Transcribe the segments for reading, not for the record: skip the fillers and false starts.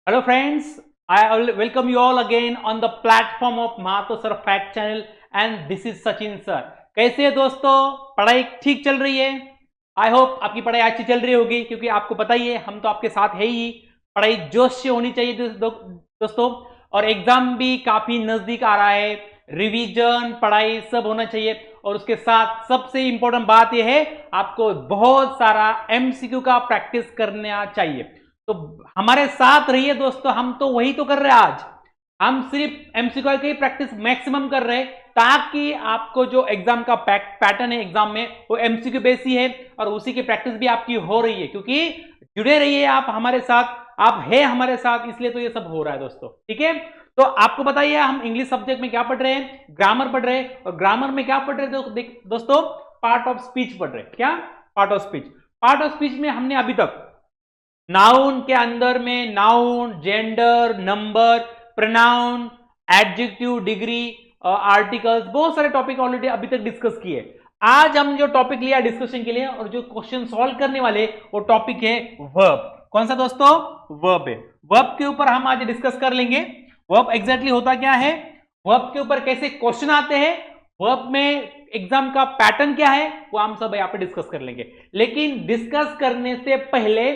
Hello friends, I welcome you all again on the platform of Mahato Sir Fact Channel and this is Sachin Sir। कैसे है दोस्तों, पढ़ाई ठीक चल रही है? आई होप आपकी पढ़ाई अच्छी चल रही होगी क्योंकि आपको पता ही है हम तो आपके साथ है ही। पढ़ाई जोश से होनी चाहिए दोस्तों, और एग्जाम भी काफी नजदीक आ रहा है। रिवीजन पढ़ाई सब होना चाहिए और उसके साथ सबसे इंपॉर्टेंट बात यह है आपको बहुत सारा एमसीक्यू का प्रैक्टिस करना चाहिए। तो हमारे साथ रहिए दोस्तों, हम तो वही तो कर रहे हैं आज। हम सिर्फ एमसीक्यू की प्रैक्टिस मैक्सिमम कर रहे हैं ताकि आपको जो एग्जाम का पैटर्न है एग्जाम में वो एमसीक्यू बेस ही है और उसी की प्रैक्टिस भी आपकी हो रही है क्योंकि जुड़े रहिए आप हमारे साथ, आप है हमारे साथ, इसलिए तो ये सब हो रहा है दोस्तों। ठीक है, तो आपको बताइए हम इंग्लिश सब्जेक्ट में क्या पढ़ रहे हैं, ग्रामर पढ़ रहे हैं और ग्रामर में क्या पढ़ रहे हैं दोस्तों, पार्ट ऑफ स्पीच पढ़ रहे हैं। क्या part of speech? Part of speech में हमने अभी तक नाउन के अंदर में noun, gender, number, pronoun, adjective, degree, articles, बहुत सारे टॉपिक ऑलरेडी अभी तक डिस्कस किए। आज हम जो टॉपिक लिया डिस्कशन के लिए और जो क्वेश्चन सॉल्व करने वाले वो टॉपिक है वर्ब। कौन सा दोस्तों? वर्ब है। वर्ब के ऊपर हम आज डिस्कस कर लेंगे। वर्ब एग्जैक्टली होता क्या है, वर्ब के ऊपर कैसे क्वेश्चन आते हैं, वर्ब में एग्जाम का पैटर्न क्या है, वो हम सब यहाँ पे डिस्कस कर लेंगे। लेकिन डिस्कस करने से पहले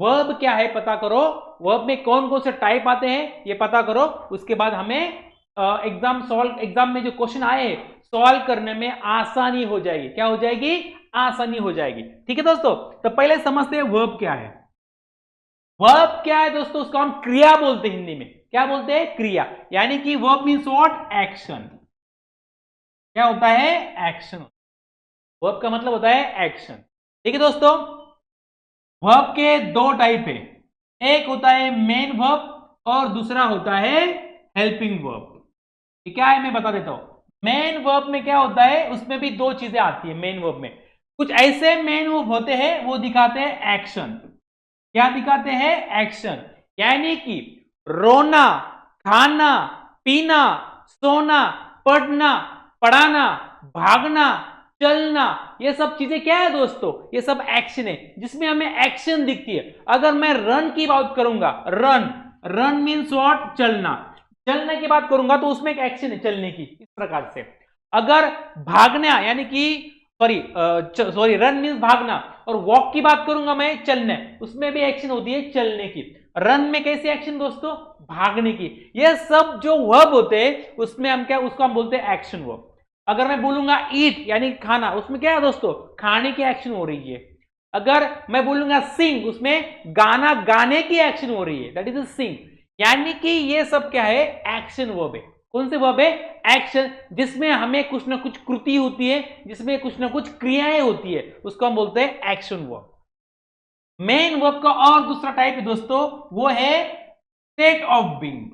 वर्ब क्या है पता करो, वर्ब में कौन कौन से टाइप आते हैं ये पता करो। उसके बाद हमें एग्जाम में जो क्वेश्चन आए सॉल्व करने में आसानी हो जाएगी। क्या हो जाएगी? आसानी हो जाएगी। ठीक है दोस्तों, तो पहले समझते हैं वर्ब क्या है। वर्ब क्या है दोस्तों? उसको हम क्रिया बोलते हैं हिंदी में। क्या बोलते हैं? क्रिया। यानी कि वर्ब मीन्स व्हाट? एक्शन। क्या होता है? एक्शन। वर्ब का मतलब होता है एक्शन। ठीक है दोस्तों, वर्ब के दो टाइप है, एक होता है मेन वर्ब और दूसरा होता है हेल्पिंग वर्ब। क्या है मैं बता देता हूं। मेन वर्ब में क्या होता है, उसमें भी दो चीजें आती है। मेन वर्ब में कुछ ऐसे मेन वर्ब होते हैं वो दिखाते हैं एक्शन। क्या दिखाते हैं? एक्शन। यानी कि रोना, खाना, पीना, सोना, पढ़ना, पढ़ाना, भागना, चलना, ये सब चीजें क्या है दोस्तों? ये सब एक्शन है जिसमें हमें एक्शन दिखती है। अगर मैं रन की बात करूंगा, रन, रन मीन्स व्हाट? चलना। चलने की बात करूंगा तो उसमें एक एक्शन है चलने की, इस प्रकार से। अगर भागना यानी कि सॉरी रन मीन्स भागना और वॉक की बात करूंगा मैं, चलने, उसमें भी एक्शन होती है चलने की। रन में कैसी एक्शन दोस्तों? भागने की। ये सब जो वर्ब होते हैं उसमें हम क्या, उसको हम बोलते हैं एक्शन वर्ब। अगर मैं बोलूंगा ईट यानी खाना, उसमें क्या है दोस्तों? खाने की एक्शन हो रही है। अगर मैं बोलूंगा सिंग, उसमें गाना गाने की एक्शन हो रही है, दैट इज सिंग। यानी कि ये सब क्या है? एक्शन वर्ब है। कौन से वर्ब है? एक्शन, जिसमें हमें कुछ ना कुछ कृति होती है, जिसमें कुछ ना कुछ क्रियाएं होती है, उसको हम बोलते हैं एक्शन वर्ब। मेन वर्ब का और दूसरा टाइप है दोस्तों, वो है state of being.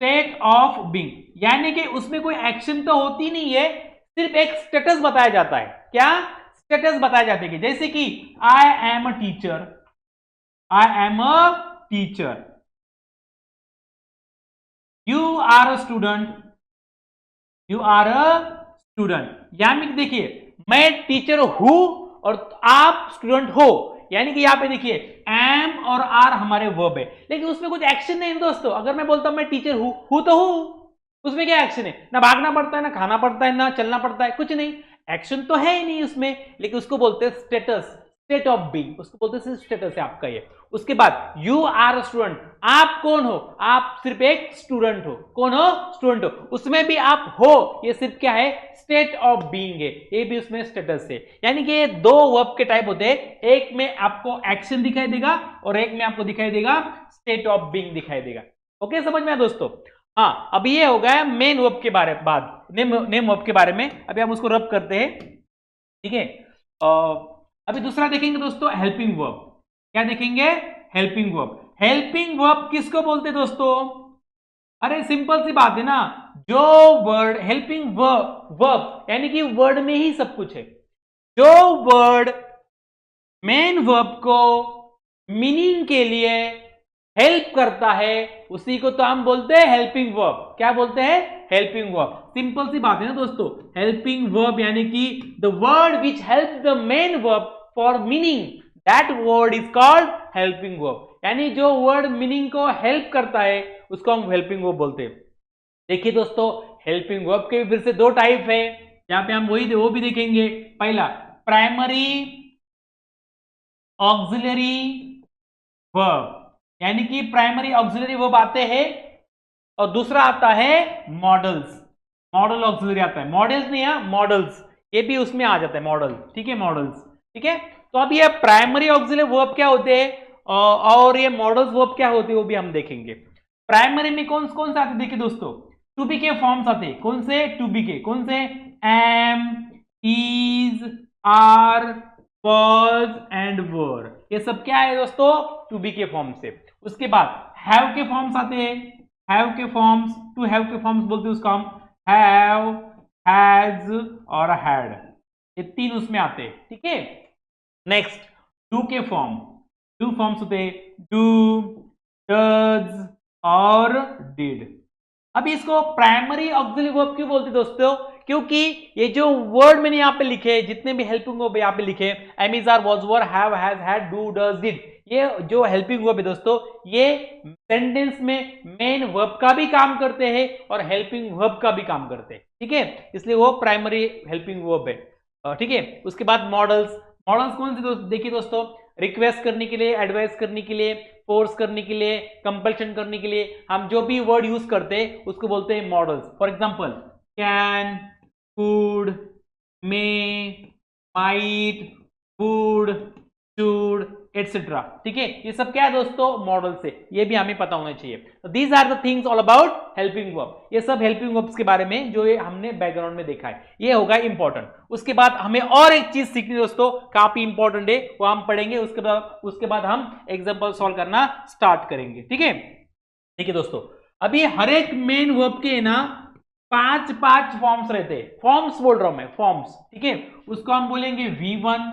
State of being यानी कि उसमें कोई एक्शन तो होती नहीं है, सिर्फ एक स्टेटस बताया जाता है। क्या स्टेटस बताया जाता है? जैसे कि I am a teacher, I am a teacher, you are a student, you are a student. यानी कि देखिए मैं टीचर हूं और आप स्टूडेंट हो, यानी कि यहां पे देखिए एम और आर हमारे वर्ब है, लेकिन उसमें कुछ एक्शन नहीं है दोस्तों। अगर मैं बोलता हूं मैं टीचर हूं तो हूं, उसमें क्या एक्शन है? ना भागना पड़ता है, ना खाना पड़ता है, ना चलना पड़ता है, कुछ नहीं, एक्शन तो है ही नहीं उसमें। लेकिन उसको बोलते हैं स्टेटस, स्टेट ऑफ बीइंग, उसको बोलते हैं स्टेटस है आपका ये। उसके बाद यू आर अ स्टूडेंट, आप कौन हो? आप सिर्फ एक स्टूडेंट हो। कौन हो? स्टूडेंट हो। उसमें भी आप हो, ये सिर्फ क्या है? स्टेट ऑफ बीइंग है, ये भी उसमें स्टेटस है। यानी कि ये दो वर्ब के टाइप होते हैं, एक में आपको एक्शन दिखाई देगा और एक में आपको दिखाई देगा स्टेट ऑफ बीइंग दिखाई देगा। ओके, समझ में आया दोस्तों? हाँ, अभी ये हो गया मेन वर्ब के बारे, बाद नेम वर्ब के बारे में। अभी हम उसको रब करते हैं। ठीक है, अभी दूसरा देखेंगे दोस्तों, हेल्पिंग वर्ब। क्या देखेंगे? Helping verb. हेल्पिंग वर्ब किसको बोलते दोस्तों? अरे सिंपल सी बात है ना, जो वर्ड हेल्पिंग वर्ब यानी कि वर्ड में ही सब कुछ है। जो वर्ड मेन वर्ब को मीनिंग के लिए हेल्प करता है उसी को तो हम बोलते हैं हेल्पिंग वर्ब। क्या बोलते हैं? Helping verb. सिंपल सी बात है ना दोस्तों, हेल्पिंग वर्ब यानी कि the word which help the main verb for meaning, that word is called helping verb. यानी जो वर्ड मीनिंग को हेल्प करता है उसको हम हेल्पिंग वर्ब बोलते हैं। देखिए दोस्तों, हेल्पिंग वर्ब के फिर से 2 टाइप है, यहाँ पे हम वो भी देखेंगे। पहला प्राइमरी ऑक्सिलरी वर्ब, यानी कि प्राइमरी ऑक्सिलरी वर्ब आते हैं, और दूसरा आता है मॉडल्स। मॉडल ऑक्सिलरी आता है, मॉडल्स नहीं है, मॉडल्स, ये भी उसमें आ जाता है मॉडल, ठीक है, मॉडल्स, ठीक है। तो अब ये प्राइमरी ऑक्सिलरी वर्ब क्या होते हैं और ये मॉडल्स वर्ब क्या होते हैं वो भी हम देखेंगे। प्राइमरी में कौन कौन से आते हैं, देखिए दोस्तों, टू बी के फॉर्म्स आते हैं। कौन से टू बी के, कौन से, am, is, are, was and were, ये सब क्या है दोस्तों, टू बी के फॉर्म से। उसके बाद हैव के फॉर्म्स आते हैं, हैव के फॉर्म्स, टू हैव के फॉर्म्स बोलते हैं उसको हम, हैव, हैज और हैड, ये 3 उसमें आते हैं, ठीक है। नेक्स्ट डू के फॉर्म, डू फॉर्म्स होते हैं, डू, डज और डिड। अब इसको प्राइमरी ऑक्सिलरी वर्ब क्यों बोलते दोस्तों, क्योंकि ये जो वर्ड मैंने यहाँ पे लिखे, जितने भी हेल्पिंग वर्ब यहाँ पे लिखे, am, is, are, was, were, have, has, had, do, does, did, ये जो हेल्पिंग वर्ब है दोस्तों, ये सेंटेंस में मेन वर्ब का भी काम करते हैं और हेल्पिंग वर्ब का भी काम करते हैं, ठीक है, इसलिए वो प्राइमरी हेल्पिंग वर्ब है, ठीक है। उसके बाद मॉडल्स, मॉडल्स कौन से दोस्तों, देखिए दोस्तों, रिक्वेस्ट करने के लिए, एडवाइस करने के लिए, फोर्स करने के लिए, कंपल्शन करने के लिए हम जो भी वर्ड यूज करते हैं उसको बोलते हैं models. For example can, could, may, might, would, should, etcetera, ठीक है, ये सब क्या है दोस्तों, मॉडल से, ये भी हमें पता होना चाहिए। तो these are the things all about helping verb, ये सब हेल्पिंग वर्ब्स के बारे में जो ये हमने बैकग्राउंड में देखा है, ये होगा इंपॉर्टेंट। उसके बाद हमें और एक चीज सीखनी दोस्तों, काफी इंपॉर्टेंट है, वो हम पढ़ेंगे, उसके बाद हम एग्जांपल सॉल्व करना स्टार्ट करेंगे, ठीक है। देखिए दोस्तों, अभी हर एक मेन वर्ब के ना 5 फॉर्म्स रहते हैं, फॉर्म्स बोल रहा हूं मैं, फॉर्म्स, ठीक है। उसको हम बोलेंगे V1,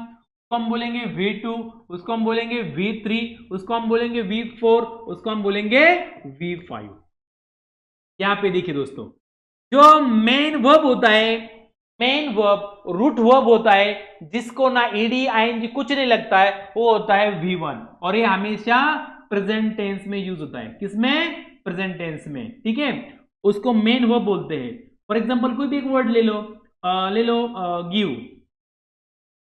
उसको हम बोलेंगे V2, उसको हम बोलेंगे V3, उसको हम बोलेंगे V4, उसको हम बोलेंगे V5। यहां पे देखिए दोस्तों, जो मेन वर्ब होता है, मेन वर्ब रूट वर्ब होता है, जिसको ना ईडी आईएनजी कुछ नहीं लगता है, वो होता है V1, और ये हमेशा प्रेजेंट टेंस में यूज होता है, किसमें, प्रेजेंट टेंस में, ठीक है, उसको मेन वर्ब बोलते हैं। फॉर एग्जांपल कोई भी एक वर्ड ले लो, गिव,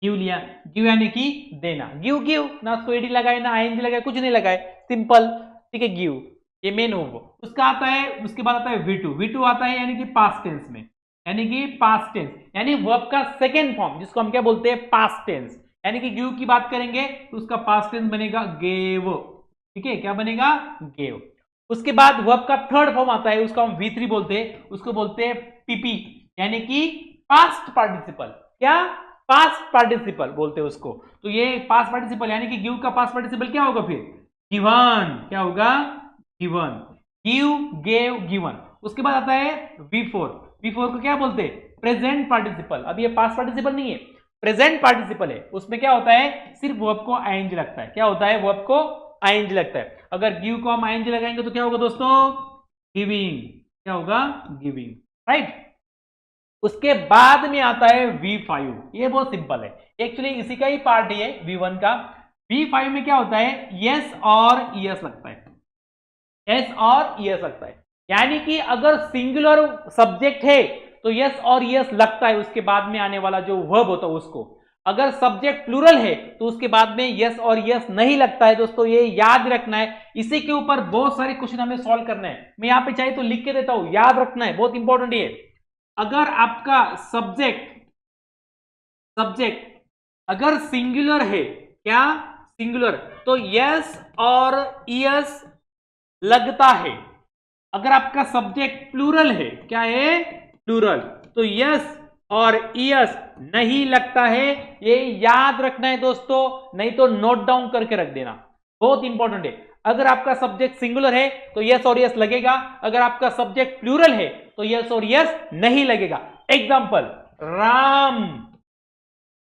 गिव लिया, गिव यानी कि देना, गिव, गिव, ना उसको एडी लगाए ना आईएनजी लगाए, कुछ नहीं लगाए, सिंपल, ठीक है, गिव, ये मेन वर्ब। उसका आता है, उसके बाद आता है V2, V2 आता है यानी कि पास्ट टेंस में, यानी कि पास्ट टेंस, यानी वर्ब का सेकेंड फॉर्म, जिसको हम क्या बोलते हैं, पास्ट टेंस, यानी कि गिव की बात करेंगे तो उसका पास्ट टेंस बनेगा गेव, ठीक है, क्या बनेगा, गेव। उसके बाद वर्ब का थर्ड फॉर्म आता है, उसको हम V3 बोलते हैं, उसको बोलते हैं PP, यानी कि पास्ट पार्टिसिपल, क्या, पास्ट पार्टिसिपल बोलते हैं उसको। तो ये पास्ट पार्टिसिपल यानी कि गिव का पास्ट पार्टिसिपल क्या होगा फिर, गिवन, क्या होगा, गिवन, गिव, गेव, गिवन। उसके बाद आता है V4, V4 को क्या बोलते हैं, प्रेजेंट पार्टिसिपल। अब ये पास्ट पार्टिसिपल नहीं है, प्रेजेंट पार्टिसिपल है, उसमें क्या होता है, सिर्फ वर्ब को आईएनजी लगता है, क्या होता है, वर्ब को आईएनजी लगता है। अगर गिव को हम आईएनजी लगाएंगे तो क्या होगा दोस्तों, गिविंग, क्या होगा, गिविंग, राइट। उसके बाद में आता है V5, ये बहुत सिंपल है, एक्चुअली इसी का ही पार्ट है V1 का। V5 में क्या होता है, यस और यस लगता है, यस और यस लगता है, यानी कि अगर सिंगुलर सब्जेक्ट है तो यस और यस लगता है उसके बाद में आने वाला जो वर्ब होता है उसको। अगर सब्जेक्ट प्लूरल है तो उसके बाद में यस और यस नहीं लगता है दोस्तों, ये याद रखना है। इसी के ऊपर बहुत सारे क्वेश्चन हमें सॉल्व करना है, मैं यहां पे चाहे तो लिख के देता हूं, याद रखना है, बहुत इंपॉर्टेंट है। अगर आपका सब्जेक्ट अगर सिंगुलर है, क्या, सिंगुलर, तो यस और यस लगता है। अगर आपका सब्जेक्ट प्लूरल है, क्या है, प्लूरल, तो यस और यस नहीं लगता है, ये याद रखना है दोस्तों, नहीं तो नोट डाउन करके रख देना, बहुत इंपॉर्टेंट है। अगर आपका सब्जेक्ट सिंगुलर है तो यस और यस लगेगा, अगर आपका सब्जेक्ट प्लूरल है तो यस और यस नहीं लगेगा। एग्जांपल, राम,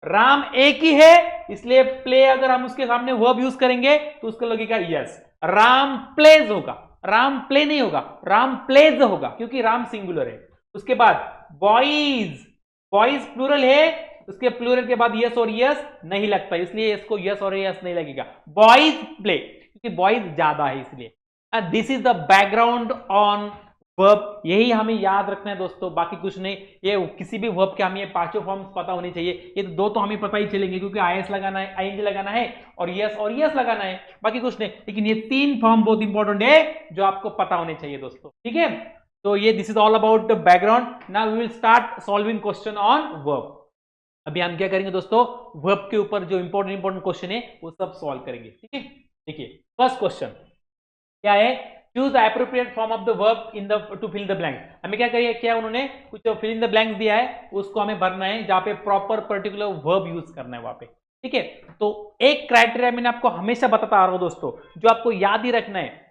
राम एक ही है, इसलिए प्ले अगर हम उसके सामने वर्ब यूज करेंगे तो उसका लगेगा यस, राम प्लेज होगा, राम प्ले नहीं होगा, राम प्लेज होगा, क्योंकि राम सिंगुलर है। उसके बाद बॉयज, बॉयज प्लूरल है उसके प्लूरल के बाद यस और यस नहीं लगता, इसलिए इसको यस और यस नहीं लगेगा। बॉयज प्ले, क्योंकि बॉयज ज्यादा है इसलिए। And this is the background on verb, यही हमें याद रखना है दोस्तों, बाकी कुछ नहीं। ये किसी भी वर्ब के हमें ये पांचों फॉर्म्स पता होनी चाहिए। ये तो दो तो हमें पता ही चलेंगे, क्योंकि आईएस लगाना है, आईएनजी लगाना है और यस लगाना है, बाकी कुछ नहीं। लेकिन ये तीन फॉर्म बहुत इंपॉर्टेंट है जो आपको पता होने चाहिए दोस्तों, ठीक है। तो ये this is all about the background. Now we will start solving question on verb. अभी हम क्या करेंगे दोस्तों, वर्ब के ऊपर जो इंपॉर्टेंट क्वेश्चन है वो सब सॉल्व करेंगे, ठीक है। देखिए फर्स्ट क्वेश्चन क्या है, choose the appropriate form of the verb in the to fill the blank. हमें क्या करिए, क्या उन्होंने कुछ फिल इन द ब्लैंक्स दिया है, उसको हमें भरना है जहां पे प्रॉपर पर्टिकुलर वर्ब यूज करना है वहां पे, ठीक है। तो एक क्राइटेरिया मैंने आपको हमेशा बताता आ रहा हूं दोस्तों, जो आपको याद ही रखना है,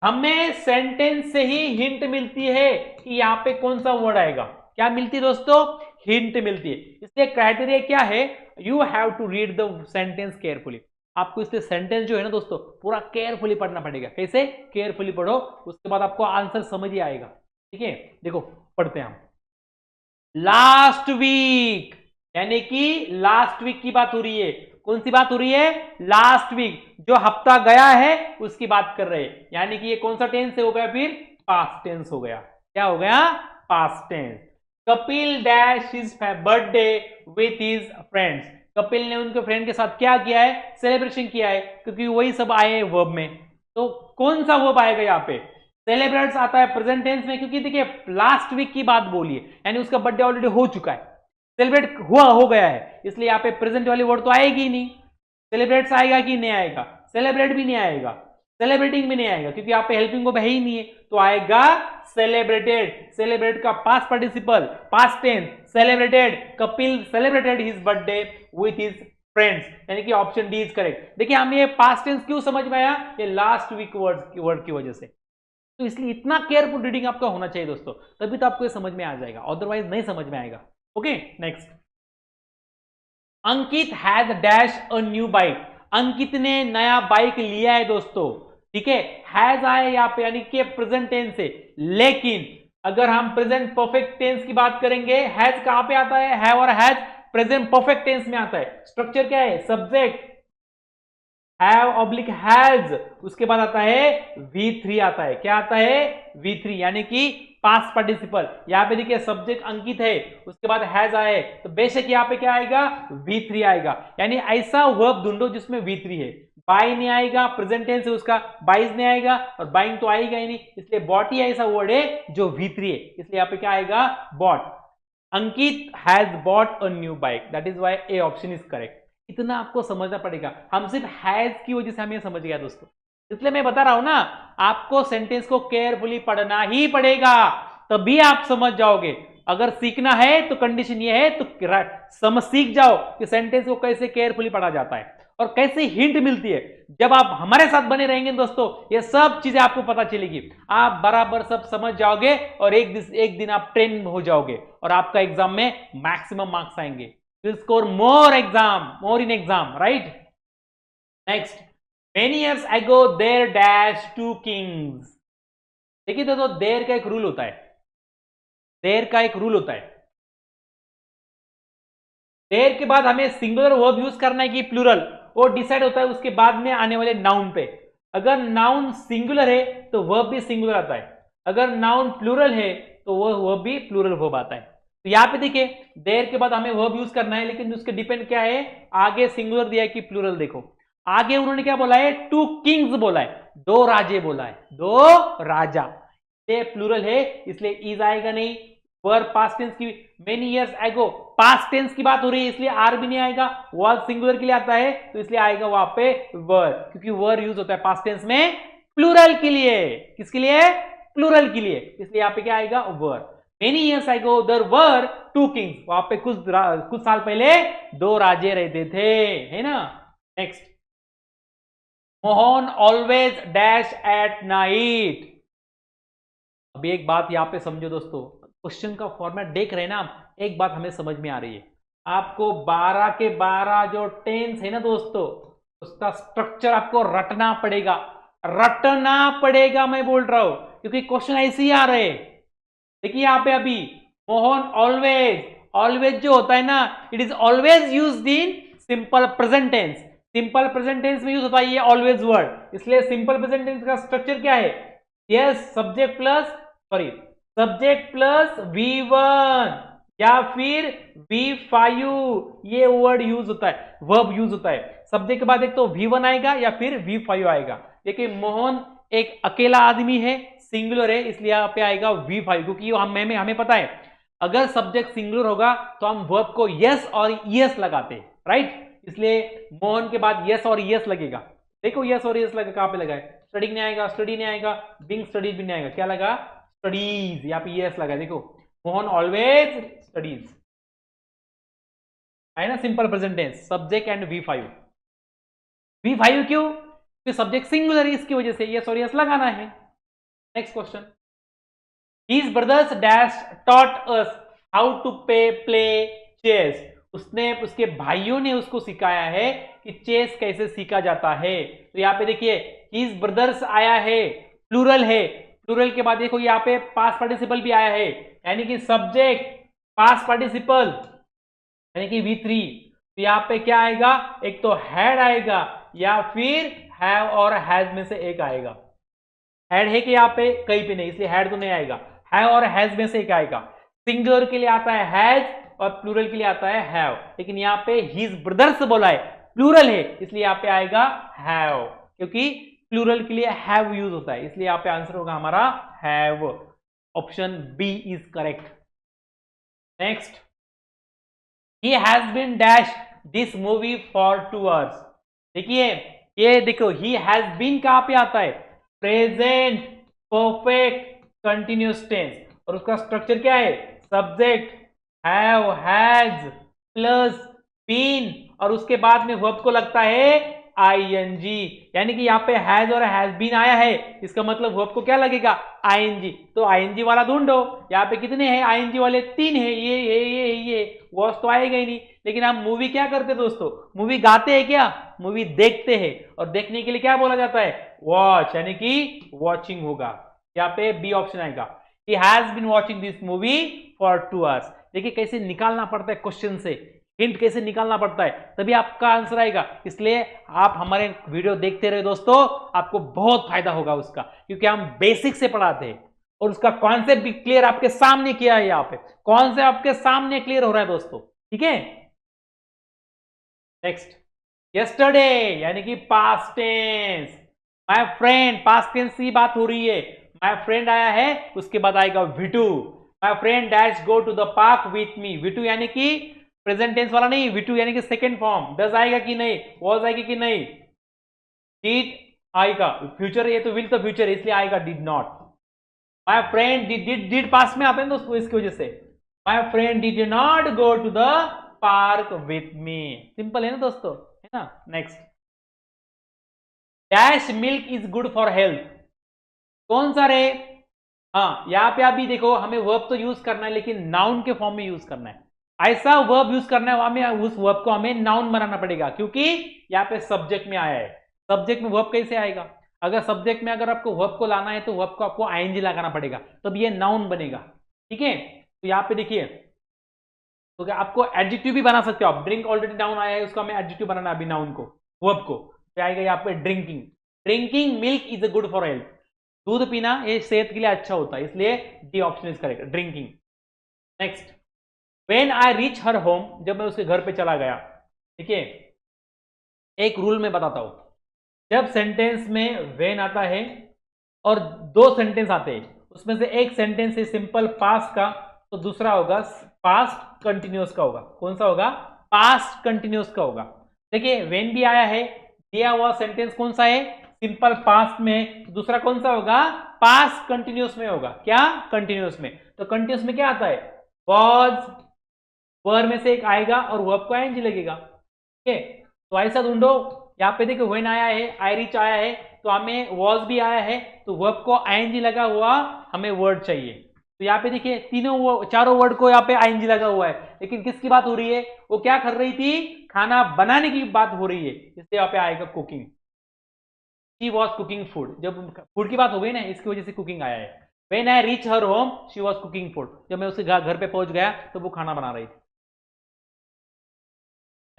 हमें सेंटेंस से ही हिंट मिलती है कि यहाँ पे कौन सा वर्ड आएगा। क्या मिलती है दोस्तों, हिंट मिलती है। इसलिए क्राइटेरिया क्या है, you have to read the sentence carefully. आपको इसलिए सेंटेंस जो है ना दोस्तों पूरा केयरफुली पढ़ना पड़ेगा। कैसे केयरफुली पढ़ो, उसके बाद आपको आंसर समझ ही आएगा, ठीक है। देखो पढ़ते हैं हम। लास्ट वीक, यानी कि लास्ट वीक की बात हो रही है। कौन सी बात हो रही है, लास्ट वीक, जो हफ्ता गया है उसकी बात कर रहे हैं। यानी कि ये कौन सा टेंस हो गया, फिर पास्ट टेंस हो गया। क्या हो गया, past tense. Kapil dash his birthday with his friends. Kapil ने उनके फ्रेंड के साथ क्या किया है, सेलिब्रेशन किया है, क्योंकि वही सब आए हैं वर्ब में। तो कौन सा वर्ब आएगा यहाँ पे, सेलिब्रेट्स आता है प्रेजेंट टेंस में, क्योंकि देखिए लास्ट वीक की बात बोलिए, यानी उसका बर्थडे ऑलरेडी हो चुका है, सेलिब्रेट हुआ हो गया है, इसलिए यहाँ पे प्रेजेंट वाली वर्ड तो आएगी ही नहीं। सेलिब्रेट्स आएगा कि नहीं आएगा, सेलिब्रेट भी नहीं आएगा, सेलिब्रेटिंग भी नहीं आएगा, क्योंकि यहाँ पे हेल्पिंग वर्ब है ही नहीं है, तो आएगा सेलिब्रेटेड। सेलिब्रेट का past participle, past tense, celebrated. Kapil celebrated his birthday with his friends, यानी कि ऑप्शन डी इज करेक्ट। देखिए हमें ये पास्ट टेंस क्यों समझ में आया, ये लास्ट वीक वर्ड की वजह से। तो इसलिए इतना केयरफुल रीडिंग आपका होना चाहिए दोस्तों, तभी तो आपको ये समझ में आ जाएगा, अदरवाइज नहीं समझ में आएगा। Okay next, Ankit has dash a new bike. अंकित ने नया बाइक लिया है दोस्तों, ठीक है। हैज आए यहाँ पे, यानी कि प्रेजेंट टेंस है। लेकिन अगर हम प्रेजेंट परफेक्ट टेंस की बात करेंगे, हैज कहां पे आता है, हैव और हैज प्रेजेंट परफेक्ट टेंस में आता है। स्ट्रक्चर क्या है, सब्जेक्ट हैव ऑब्लिक हैज, उसके बाद आता है V3 आता है। क्या आता है, V3, यानी कि पास्ट पार्टिसिपल। यहां पे देखिए सब्जेक्ट अंकित है, उसके बाद हैज आए, तो बेशक यहाँ पे क्या आएगा, V3 आएगा। यानी ऐसा वर्ब ढूंढो जिसमें V3 है। बाई नहीं आएगा, प्रेजेंट टेंस है उसका, बाइज नहीं आएगा, और बाइंग तो आएगा ही नहीं, इसलिए बॉट ही ऐसा वर्ड है जो V3 है, इसलिए यहाँ पे क्या आएगा, bought. Ankit has bought a new bike, that is why A option is correct. इतना आपको समझना पड़ेगा, हम सिर्फ हैज की वजह से हमें समझ गया दोस्तों, इसलिए मैं बता रहा हूं ना, आपको सेंटेंस को केयरफुली पढ़ना ही पड़ेगा, तभी आप समझ जाओगे। अगर सीखना है तो कंडीशन ये है, तो सीख जाओ कि सेंटेंस को कैसे केयरफुली पढ़ा जाता है और कैसे हिंट मिलती है। जब आप हमारे साथ बने रहेंगे दोस्तों, ये सब चीजें आपको पता चलेगी, आप बराबर सब समझ जाओगे, और एक दिन आप ट्रेन हो जाओगे, और आपका एग्जाम में मैक्सिमम मार्क्स आएंगे। will score more in exam, right? Next, many years ago there dash two kings। देखिए दोस्तों, देर का एक रूल होता है, देर का एक रूल होता है। देर के बाद हमें सिंगुलर वर्ब यूज करना है कि प्लूरल, वो डिसाइड होता है उसके बाद में आने वाले नाउन पे। अगर नाउन सिंगुलर है तो वर्ब भी सिंगुलर आता है, अगर नाउन प्लूरल है तो वह वर्ब भी प्लूरल वर्ब आता है। तो यहां पे देखिए देर के बाद हमें वर्ब यूज करना है, लेकिन उसके डिपेंड क्या है, आगे सिंगुलर दिया है कि प्लूरल। देखो आगे उन्होंने क्या बोला है, टू किंग्स बोला है, दो राजे बोला है, दो राजा, ये प्लूरल है इसलिए इज आएगा नहीं। वर्ब पास्ट टेंस की, many years ago past tense की बात हो रही है, इसलिए आर भी नहीं आएगा। वर्ब सिंगुलर के लिए आता है तो इसलिए आएगा वहां पे वर, क्योंकि वर यूज होता है पास्ट टेंस में प्लूरल के लिए। किसके लिए, प्लूरल के लिए, इसलिए यहां पे क्या आएगा, were. Many years ago there were two kings, वहां पे कुछ साल पहले दो राजे रहते थे, है ना। Next, Mohan always dash at night. अभी एक बात यहां पे समझो दोस्तों, क्वेश्चन का फॉर्मेट देख रहे हैं ना, एक बात हमें समझ में आ रही है, आपको 12 के 12 जो टेंस है ना दोस्तों, उसका स्ट्रक्चर आपको रटना पड़ेगा, रटना पड़ेगा, मैं बोल रहा हूं, क्योंकि क्वेश्चन ऐसे ही आ रहे हैं। देखिए यहां पे अभी मोहन ऑलवेज, ऑलवेज जो होता है ना, it is always used in simple present tense. Simple present tense में यूज होता है ये ऑलवेज वर्ड, इसलिए सिंपल प्रेजेंट टेंस का स्ट्रक्चर क्या है? यस, सब्जेक्ट प्लस V1 या फिर V5, ये वर्ड यूज होता है, वर्ब यूज होता है। सब्जेक्ट के बाद एक तो V1 आएगा या फिर V5 आएगा। देखिए मोहन एक अकेला आदमी है, सिंगुलर है, इसलिए यहाँ पे आएगा V5, क्योंकि हमें पता है अगर सब्जेक्ट सिंगुलर होगा तो हम वर्ब को यस और यस लगाते हैं, राइट? इसलिए मोहन के बाद यस और यस लगेगा। देखो यस और यस लगा, कहां पे लगा है? स्टडी नहीं आएगा, स्टडी नहीं आएगा, बीइंग स्टडीज भी नहीं आएगा, क्या लगा? स्टडीज। यहाँ पे यस लगा, देखो मोहन ऑलवेज स्टडीज है ना, simple present tense, subject and V5। V5 क्यों? क्योंकि सब्जेक्ट सिंगुलर है, इसकी वजह से यस और यस लगाना है। Next question, his brothers dash taught us how to play chess. उसके भाइयों ने उसको सिखाया है कि चेस कैसे सीखा जाता है। तो यहाँ पे देखिए हिज ब्रदर्स आया है, प्लूरल है, प्लूरल के बाद देखो यहाँ पे पास्ट पार्टिसिपल भी आया है, यानी कि सब्जेक्ट पास्ट पार्टिसिपल यानी कि V3। तो यहाँ पे क्या आएगा? एक तो हैड आएगा या फिर हैव और हैज में से एक आएगा। हैड है कि यहाँ पे कहीं पे नहीं, इसलिए हैड तो नहीं आएगा, हैव और हैज में से एक आएगा। सिंगुलर के लिए आता है हैज और प्लूरल के लिए आता है हैव, लेकिन यहाँ पे हिज ब्रदर्स बोला है, प्लूरल है, इसलिए यहाँ पे आएगा हैव, क्योंकि प्लूरल के लिए हैव यूज होता है, इसलिए यहाँ पे आंसर होगा हमारा have. Option B is correct. Next, he has been dash this movie for 2 hours। देखिए ये देखो ही हैज बीन कहां पे आता है? प्रेजेंट परफेक्ट कंटिन्यूअस टेंस, और उसका स्ट्रक्चर क्या है? Subject have has plus been, और उसके बाद में वर्ब को लगता है ING, यानी कि यहाँ पे हैज और हैज बीन आया है, इसका मतलब वर्ब को क्या लगेगा? ING। तो ING वाला ढूंढो, यहाँ पे कितने हैं ING वाले? 3 है, ये वॉच तो आएगा ही नहीं। लेकिन हम मूवी क्या करते दोस्तों? मूवी गाते हैं क्या? मूवी देखते हैं, और देखने के लिए क्या बोला जाता है? वॉच, यानी कि वॉचिंग होगा। यहाँ पे बी ऑप्शन आएगा, he has been watching this movie for 2 hours। देखिए कैसे निकालना पड़ता है क्वेश्चन से, हिंट कैसे निकालना पड़ता है, तभी आपका आंसर आएगा। इसलिए आप हमारे वीडियो देखते रहे दोस्तों, आपको बहुत फायदा होगा उसका, क्योंकि हम बेसिक से पढ़ाते हैं और उसका कॉन्सेप्ट भी क्लियर आपके सामने किया है। यहाँ पे कॉन्सेप्ट आपके सामने क्लियर हो रहा है दोस्तों, ठीक है? नेक्स्ट, यस्टरडे यानी कि past tense. My friend, past tense की बात हो रही है, माय फ्रेंड आया है, उसके बाद आएगा V2। My friend dash go to the park with me. V2 यानी कि प्रेजेंट टेंस वाला नहीं, V2 यानी कि सेकंड फॉर्म। डज आएगा कि नहीं? वॉज आएगी कि नहीं? डिड आएगा, फ्यूचर, ये तो विल तो फ्यूचर है, इसलिए आएगा did not. My friend did past में आते हैं दोस्तों, इसकी वजह से my friend did not go to the park with me. Simple है ना दोस्तों, है ना? Next, dash milk is good for health. कौन सा रे? हाँ, यहाँ पे अभी देखो हमें वर्ब तो यूज करना है, लेकिन नाउन के फॉर्म में यूज करना है। ऐसा वर्ब यूज करना है, हमें उस वर्ब को हमें नाउन बनाना पड़ेगा, क्योंकि यहाँ पे सब्जेक्ट में आया है। सब्जेक्ट में वर्ब कैसे आएगा? अगर सब्जेक्ट में अगर आपको वर्ब को लाना है तो वर्ब को आपको ING लगाना पड़ेगा, तब ये नाउन बनेगा, ठीक है? तो यहाँ पे देखिए, तो क्या आपको एडजेक्टिव भी बना सकते हो आप। ड्रिंक ऑलरेडी नाउन आया है, उसका हमें एडजेक्टिव बनाना है अभी नाउन को, वर्ब को। तो आएगा यहाँ पे drinking. Drinking milk is good for health. दूध पीना ये सेहत के लिए अच्छा होता है, इसलिए D option is correct, drinking. Next, when I reach her home, जब मैं उसके घर पे चला गया। देखिए एक रूल में बताता हूं, जब सेंटेंस में व्हेन आता है और 2 सेंटेंस आते हैं, उसमें से एक सेंटेंस है सिंपल पास्ट का, तो दूसरा होगा पास्ट कंटिन्यूअस का होगा। कौन सा होगा? पास्ट कंटिन्यूअस का होगा। देखिए व्हेन भी आया है, दिया हुआ सेंटेंस कौन सा है? सिंपल पास्ट में, तो दूसरा कौन सा होगा? पास्ट कंटिन्यूअस में होगा। क्या? कंटिन्यूअस में। तो कंटिन्यूअस में क्या आता है? वॉज, वर्ब में से एक आएगा और वर्ब को ING लगेगा, ठीक है? तो ऐसा ढूंढो, यहाँ पे देखो व्हेन आया है, आई रीच आया है, तो हमें वॉज भी आया है, तो वर्ब को ING लगा हुआ हमें वर्ड चाहिए। तो यहाँ पे देखिए चारों वर्ड को यहाँ पे ING लगा हुआ है, लेकिन किसकी बात हो रही है? वो क्या कर रही थी? खाना बनाने की बात हो रही है, इसलिए यहाँ पे आएगा cooking. She was cooking food, जब फूड की बात हो गई ना, इसकी वजह से कुकिंग आया है। When I reach her home she was cooking food, जब मैं उसके घर पे पहुंच गया तो वो खाना बना रही थी।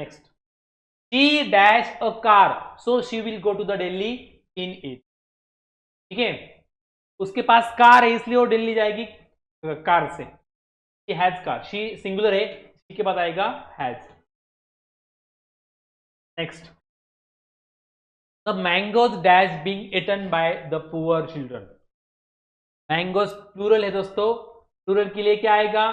Next, she dash a car so she will go to the Delhi in it. ठीक है, उसके पास कार है इसलिए वो दिल्ली जाएगी कार से। She has car, she singular है, शी के बाद आएगा has. Next, the mangoes dash being eaten by the poor children. Mangoes plural है दोस्तों, प्लूरल के लिए क्या आएगा,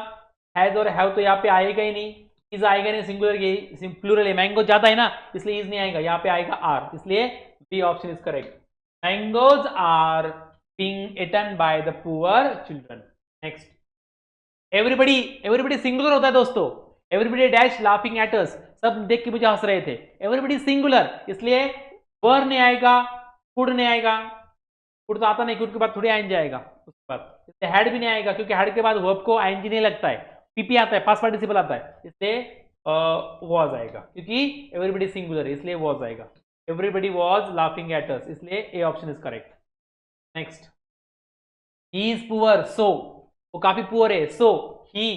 हैज और हैव तो यहाँ पे आएगा ही नहीं, इज आएगा नहीं, सिंगुलर के प्लूरल है, मैंगो ज्यादा है ना इसलिए इज नहीं आएगा, यहाँ पे आएगा आर, इसलिए B option is correct. Mangoes are being eaten by the poor children. Next, everybody, everybody singular होता है दोस्तों, everybody dash laughing at us, सब देख के मुझे हंस रहे थे, एवरीबडी सिंगुलर इसलिए वर नहीं आएगा, कुड नहीं आएगा, कुड तो आता नहीं, कुड के बाद थोड़ी आएंगे आएगा, उसके बाद हेड भी नहीं आएगा क्योंकि हेड के बाद वर्ब को आईएनजी नहीं लगता है, पीपी आता है, पास्ट पार्टिसिपल आता है, इसलिए वॉज आएगा, क्योंकि एवरीबडी सिंगुलर है इसलिए वॉज आएगा। Everybody was laughing at us, इसलिए A option is correct. Next, he is poor so, वो काफी पुअर है, सो ही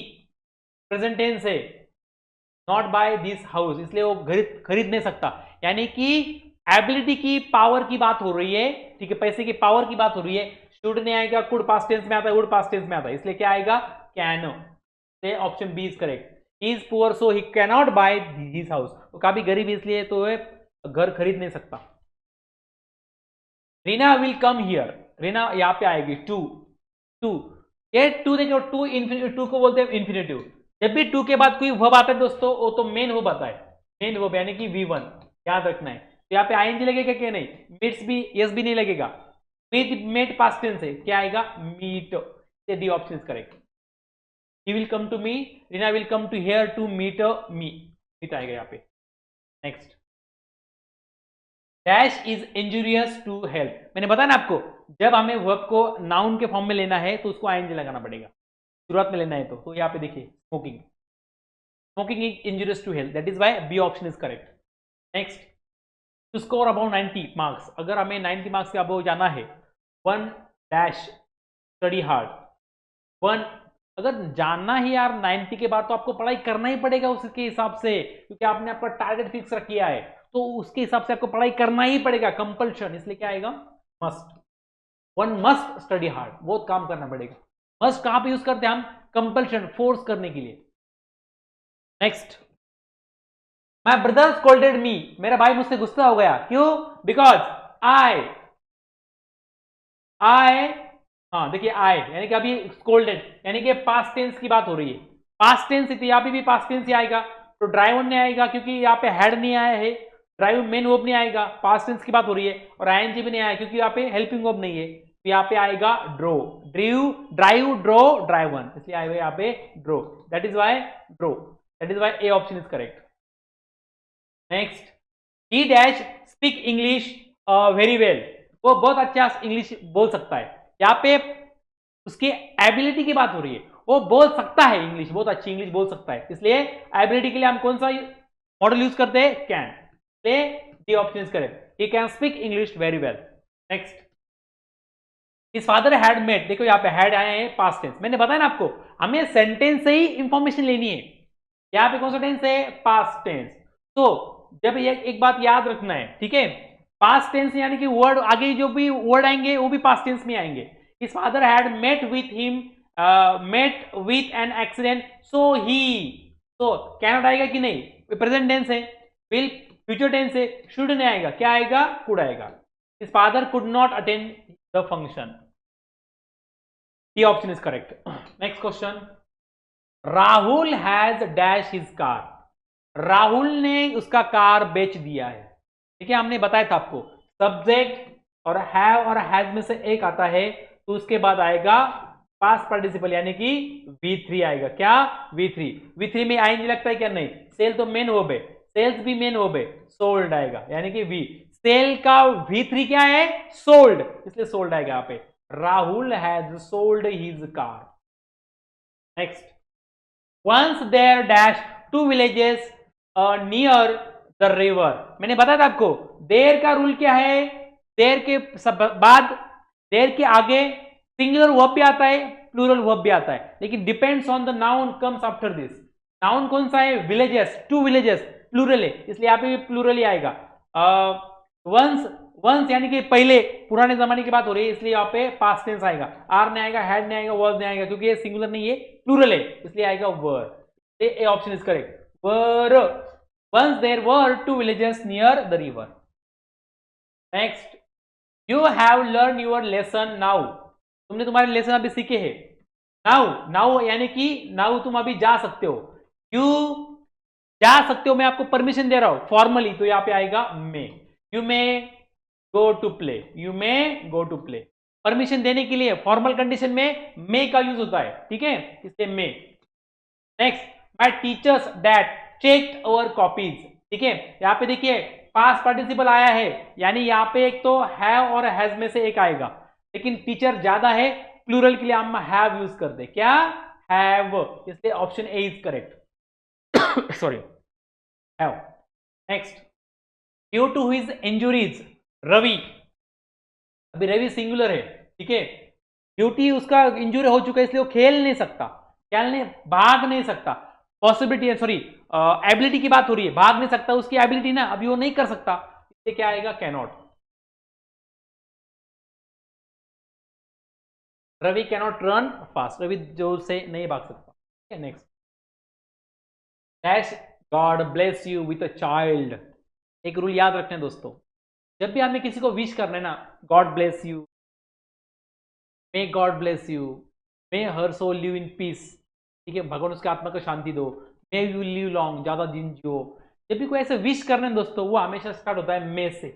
प्रेजेंट टेंस है, नॉट बाय दिस हाउस इसलिए वो खरीद नहीं सकता, यानी कि एबिलिटी की पावर की बात हो रही है, ठीक है, पैसे की पावर की बात हो रही है, शुड नहीं आएगा, कुड पास्ट टेंस में आता है, वुड पास्ट टेंस में आता है, इसलिए क्या आएगा, can, option B is correct. He is poor so he can not buy this house, वो काफी गरीब इसलिए तो घर खरीद नहीं सकता। Reena will come here, Reena यहाँ पे आएगी, टू, टू, ये टू देखो, टू इन्फिनिटिव, टू को बोलते हैं इन्फिनिटिव, जब भी टू के बाद कोई वर्ब आता है दोस्तों वो तो मेन वर्ब आता है, मेन वर्ब यानी कि V1 याद रखना है। तो यहाँ पे आईएनजी लगेगा क्या, नहीं, मीट्स भी, यस भी नहीं लगेगा, मीट, मेट पास्ट टेंस है, क्या आएगा, meet, D option is correct. He will come to me, Reena will come to here to meet me, meet आएगा यहाँ पे। Next, dash is injurious to health, मैंने बताया ना आपको, जब हमें वर्ब को नाउन के फॉर्म में लेना है तो उसको आईएनजी लगाना पड़ेगा, शुरुआत में लेना है तो यहाँ पे देखिए, smoking, smoking is injurious to health, that is why B option is correct. Next, to score about 90 marks, अगर हमें 90 मार्क्स के अबाउट जाना है, one dash study hard, one, अगर जानना ही यार 90 के बाद तो आपको पढ़ाई करना ही पड़ेगा उसके हिसाब से, क्योंकि आपने आपका टारगेट फिक्स रख किया है तो उसके हिसाब से आपको पढ़ाई करना ही पड़ेगा, कंपल्शन, इसलिए क्या आएगा, must, one must study hard, बहुत काम करना पड़ेगा। मस्ट कहां पे यूज करते हैं हम, कंपल्शन, फोर्स करने के लिए। नेक्स्ट, माई ब्रदर स्कोल्डेड मी, मेरा भाई मुझसे गुस्सा हो गया, क्यों, बिकॉज आई, हाँ देखिए आई यानी कि अभी स्कोल्डेड यानी कि पास्ट टेंस की बात हो रही है, पास्ट टेंस थी, यहाँ पे भी पास्ट टेंस ही आएगा, तो ड्राइव नहीं आएगा क्योंकि यहाँ पे हेड नहीं आया है, ड्राइव मेन वर्ब नहीं आएगा, पास्ट टेंस की बात हो रही है, और आईएनजी भी नहीं आया क्योंकि यहाँ पे हेल्पिंग वर्ब नहीं है, तो यहाँ पे आएगा drove, drive, drive, drove, driven, इसलिए आएगा यहाँ पे drove, that is why drove, that is why A option is correct. Next, he dash speak English very well, वो बहुत अच्छा इंग्लिश बोल सकता है, यहाँ पे उसकी एबिलिटी की बात हो रही है, वो बोल सकता है इंग्लिश, बहुत अच्छी इंग्लिश बोल सकता है, इसलिए एबिलिटी के लिए हम कौन सा मॉडल यूज करते हैं, can, D option is correct, he can speak English very well. Next, his father had made, देखो यहाँ पे हैड आए हैं पास्ट टेंस, मैंने बताया ना आपको हमें सेंटेंस से ही इंफॉर्मेशन लेनी है, यहाँ पे कौन सा टेंस है, पास्ट टेंस, तो जब एक बात याद रखना है, ठीक है, पास्ट टेंस यानी कि वर्ड आगे जो भी वर्ड आएंगे वो भी पास्ट टेंस में आएंगे। His father had met with him, met with an accident, so he, तो कैन आएगा कि नहीं, प्रेजेंट टेंस है, विल फ्यूचर टेंस है, शुड नहीं आएगा, क्या आएगा, कुड आएगा। His father could not attend the function, D option is correct. Next question, Rahul has dash his car, Rahul ने उसका कार बेच दिया है, ठीक है, हमने बताया था आपको सब्जेक्ट और हैव और हैज में से एक आता है तो उसके बाद आएगा पास्ट पार्टिसिपल यानी कि V3 आएगा, क्या, V3 में आईएनजी लगता है क्या, नहीं, सेल तो मेन वर्ब है, सेल्स भी मेन वर्ब है, सोल्ड आएगा यानी कि V, सेल का V3 क्या है, सोल्ड, इसलिए सोल्ड आएगा यहाँ पे, Rahul has sold his car. Next, once there dash two villages near the river, मैंने बताया था आपको देर का रूल क्या है, देर के बाद, देर के आगे सिंगुलर वर्ब भी आता है, प्लूरल वर्ब भी आता है, लेकिन depends on the noun comes after this, noun कौन सा है, विलेजेस, टू विलेजेस, प्लूरल है इसलिए यहाँ पे भी प्लूरल ही आएगा। वंस वंस यानी कि पहले, पुराने जमाने की बात हो रही है इसलिए यहाँ पे पास्ट टेंस आएगा। आर नहीं आएगा, हैड नहीं आएगा, वाज नहीं आएगा, क्योंकि ये सिंगुलर नहीं है, प्लूरल है, इसलिए आएगा were. A option is correct, were. Once there were two villages near the river. Next, you have learn your lesson now. तुमने तुम्हारे लेसन अभी सीखे हैं। नाउ, नाउ यानी कि नाउ तुम अभी जा सकते हो। यू जा सकते हो, मैं आपको परमिशन दे रहा हूं फॉर्मली, तो यहाँ पे आएगा may. You may go to play, you may go to play. Permission देने के लिए फॉर्मल कंडीशन में मे का यूज होता है, ठीक है, इसलिए may. Next, my teachers dash checked our copies. ठीक है, यहाँ पे देखिए पास्ट पार्टिसिपल आया है, यानी यहाँ पे एक तो हैव और हैज में से एक आएगा, लेकिन टीचर ज्यादा है, प्लूरल के लिए हम हैव यूज कर दे, क्या, हैव, इसलिए option A is correct. Sorry, have. Next, due to his injuries Ravi, अभी रवि सिंगुलर है, ठीक है, ड्यूटी उसका इंजुरी हो चुका है इसलिए वो खेल नहीं सकता, खेलने भाग नहीं सकता। पॉसिबिलिटी, सॉरी एबिलिटी की बात हो रही है, भाग नहीं सकता, उसकी एबिलिटी ना, अभी वो नहीं कर सकता, इसलिए क्या आएगा, cannot. Ravi cannot run fast, Ravi जोर से नहीं भाग सकता। ठीक है, next, dash God bless you with a child. एक रूल याद रखना है दोस्तों, जब भी आपने किसी को विश करना है ना, God bless you, may God bless you, may her soul live in peace, ठीक है, भगवान उसके आत्मा को शांति दो, मे यू लिव लॉन्ग, ज्यादा दिन जियो। जब भी कोई ऐसे विश करना है दोस्तों, वो हमेशा स्टार्ट होता है मे से,